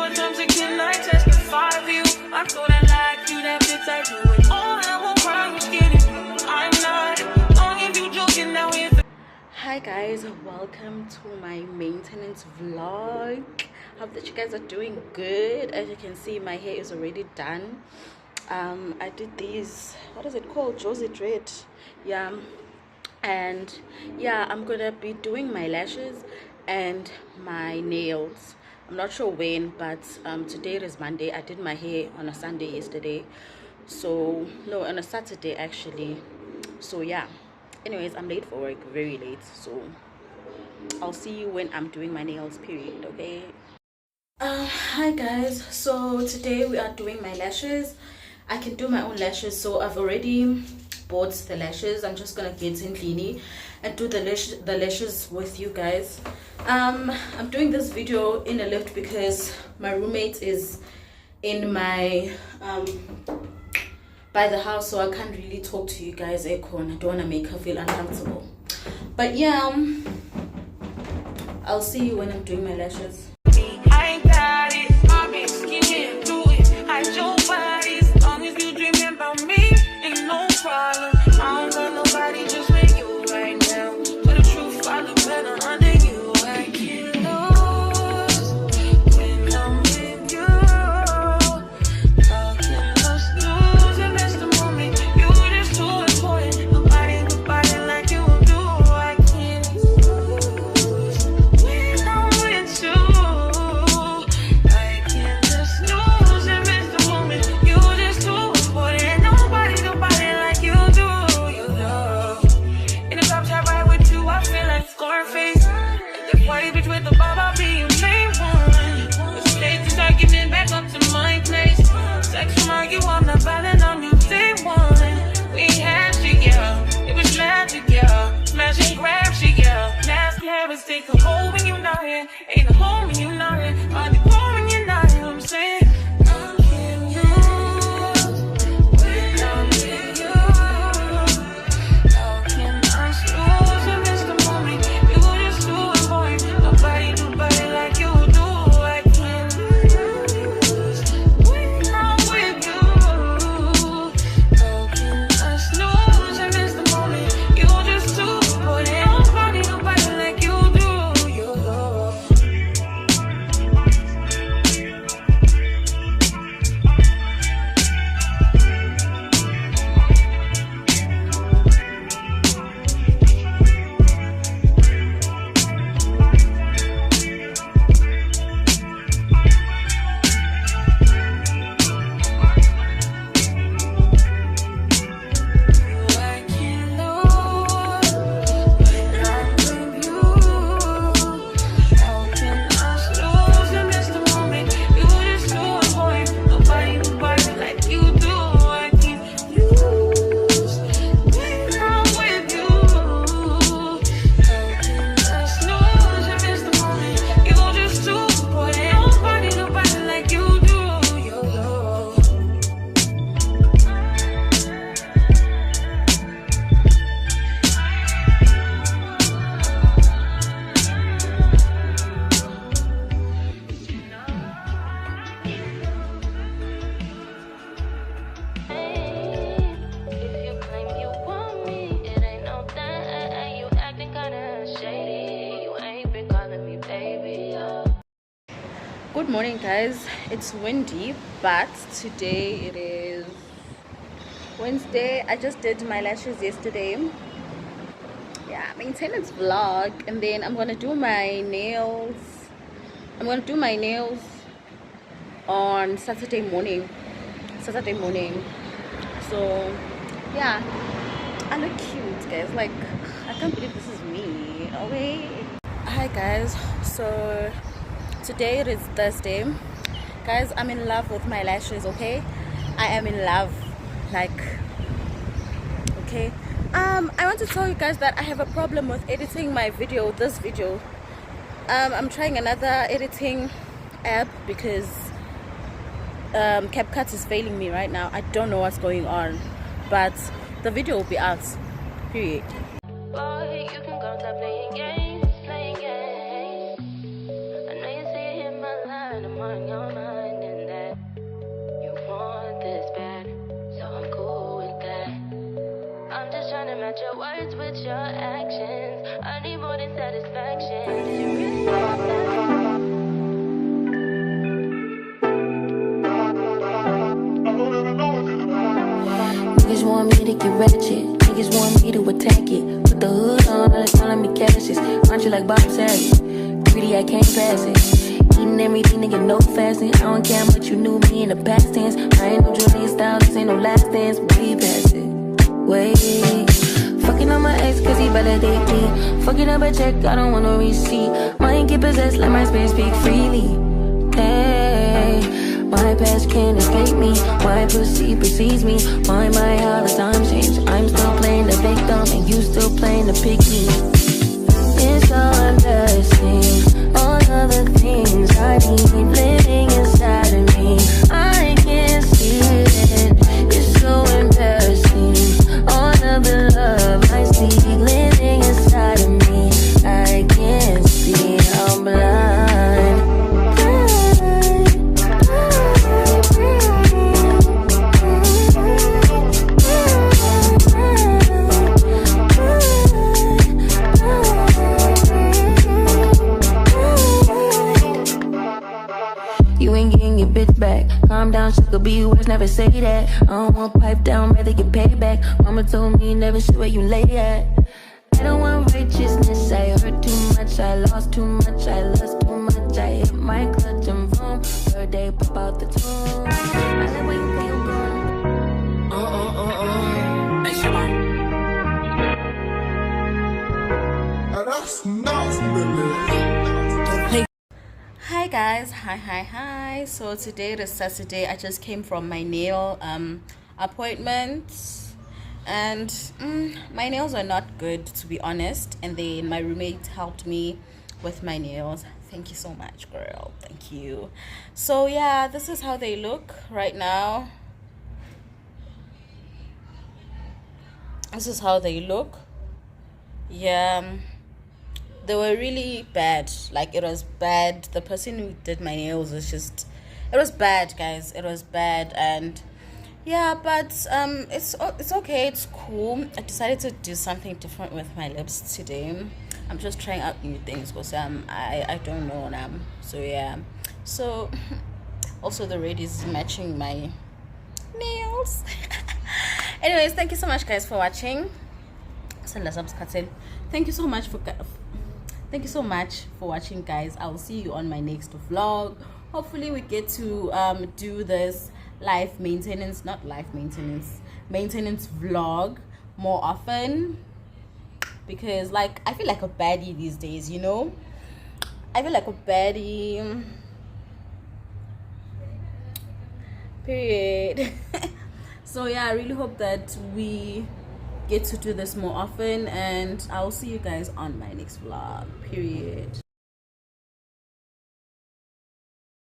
what comes to can I testify for you? I thought I liked you, that bitch I do it all. I won't cry, I'm kidding. I'm not long if you joking now. Hi guys, welcome to my maintenance vlog. Hope that you guys are doing good. As you can see, my hair is already done. I did these, what is it called, Josie Dread, yeah. And yeah, I'm gonna be doing my lashes and my nails. I'm not sure when, but today is Monday. I did my hair on a Sunday yesterday, so no, on a Saturday actually. So yeah, anyways, I'm late for work, very late, so I'll see you when I'm doing my nails, period. Okay. Hi guys, so today we are doing my lashes. I can do my own lashes, so I've already bought the lashes. I'm just gonna get in cleany and do the lashes with you guys. I'm doing this video in a lift because my roommate is in my by the house, so I can't really talk to you guys. I don't want to make her feel uncomfortable, but yeah, I'll see you when I'm doing my lashes. I got it, my big skin can't do it. I your body, as long as you dreaming about me, ain't no problem. I don't got nobody just with you right now. But the truth, I look better under you. I can't lose when I'm with you. How can I lose and miss the moment? You just too important. Nobody like you do. I can't lose when I'm with you. Take a hole when you're not here, ain't a home when you're not here. I'll be cool when you're not here. I'm saying I can't lose when I'm with you. How can I lose and miss the moment? You just too important. Nobody like you do. I can't lose when I'm with you. How can I snooze and miss the moment? You just too important. Nobody like you. Good morning guys, it's windy, but today it is Wednesday. I just did my lashes yesterday, yeah, maintenance vlog, and then I'm gonna do my nails on Saturday morning, so yeah, I look cute guys, like I can't believe this is me. Okay, hi guys, so today it is Thursday guys. I'm in love with my lashes, okay? I am in love, like, okay. I want to tell you guys that I have a problem with editing my video, this video. I'm trying another editing app because CapCut is failing me right now. I don't know what's going on, but the video will be out, period. Boy, you can go stop playing games. I know you see it in my life. mind, I'm on your mind, and that you want this bad, so I'm cool with that. I'm just trying to match your words with your actions. I need more than satisfaction. Did you really want that? Niggas want me to get ratchet. Niggas want me to attack it. Put the hood on, all they calling me Cassius. Aren't you like Bob Saget? Greedy, I can't pass it. Eating everything, nigga, no fasting. I don't care how much you knew me in the past tense. I ain't no Julia style, this ain't no last dance. Way past it, way. Fucking on my ex cause he validate me. Fucking up a check, I don't want no receipt. Mind get possessed, let my spirit speak freely. Hey, my past can't escape me. My pussy precedes me. My how the times change. I'm still playing the victim and you still playing the picky. It's so embarrassing. All of the things I need living inside of me. I can't see it. It's so embarrassing. All of the love I see living inside of me. I can't see. I'm blind. Back. Calm down, shit could be worse, never say that. I don't want pipe down, rather get paid back. Mama told me never shit where you lay at. I don't want righteousness, I hurt too much, I lost too much, I lost too much. I hit my clutch and boom, third day pop out the tomb. I like when you feel good. Hey, Shabba. That's nuts, baby. Hi guys, hi. So today is Saturday. I just came from my nail appointment, and my nails are not good, to be honest, and then my roommate helped me with my nails. Thank you so much, girl. Thank you. So yeah, this is how they look right now. This is how they look. Yeah, they were really bad. Like, it was bad. The person who did my nails was just, it was bad, guys. It was bad. And yeah, but it's okay, it's cool. I decided to do something different with my lips today. I'm just trying out new things because I don't know so yeah. So also the red is matching my nails. Anyways, thank you so much, guys, for watching. Thank you so much for watching, guys. I will see you on my next vlog. Hopefully we get to do this maintenance vlog more often, because like I feel like a baddie these days, you know. I feel like a baddie, period. So yeah, I really hope that we get to do this more often, and I'll see you guys on my next vlog, period.